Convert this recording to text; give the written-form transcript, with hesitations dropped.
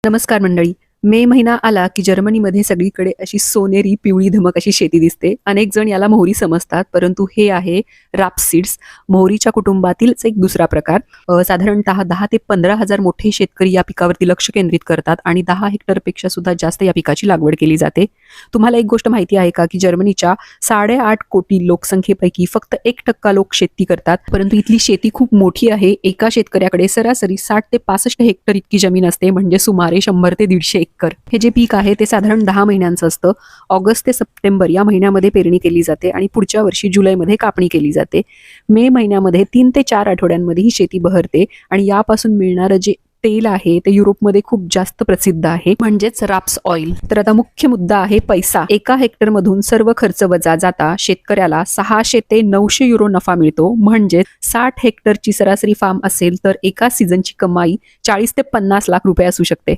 नमस्कार मंडळी. मे महिना आला की जर्मनीमध्ये सगळीकडे अशी सोनेरी पिवळी धमक अशी शेती दिसते. अनेक जण याला मोहरी समजतात, परंतु हे आहे राप्स सीड्स, मोहरीच्या कुटुंबातीलच एक दुसरा प्रकार. साधारणतः 10 ते 15,000 मोठे शेतकरी या पिकावरती लक्ष केंद्रित करतात आणि 10 हेक्टरपेक्षा सुद्धा जास्त या पिकाची लागवड केली जाते. तुम्हाला एक गोष्ट माहिती आहे का की जर्मनीच्या 8.5 कोटी लोकसंख्येपैकी फक्त 1% लोक शेती करतात, परंतु इथली शेती खूप मोठी आहे. एका शेतकऱ्याकडे सरासरी 60 ते 65 हेक्टर इतकी जमीन असते, म्हणजे सुमारे 100 ते 150 एकर. हे जे पीक आहे ते साधारण 10 महिन्यांचं असतं. ऑगस्ट ते सप्टेंबर या महिन्यामध्ये पेरणी केली जाते आणि पुढच्या वर्षी जुलैमध्ये कापणी केली जाते. मे महिन्यामध्ये 3 ते 4 आठवड्यांमध्ये ही शेती बहरते आणि यापासून मिळणारं जे तेल आहे ते युरोपमध्ये खूप जास्त प्रसिद्ध आहे, म्हणजेच राप्स ऑइल. तर आता मुख्य मुद्दा आहे पैसा. एका हेक्टर मधून सर्व खर्च वजा जाता शेतकऱ्याला 600 ते 900 युरो नफा मिळतो. म्हणजे 60 हेक्टरची सरासरी फार्म असेल तर एका सीझनची कमाई 40 ते 50 लाख रुपये असू शकते.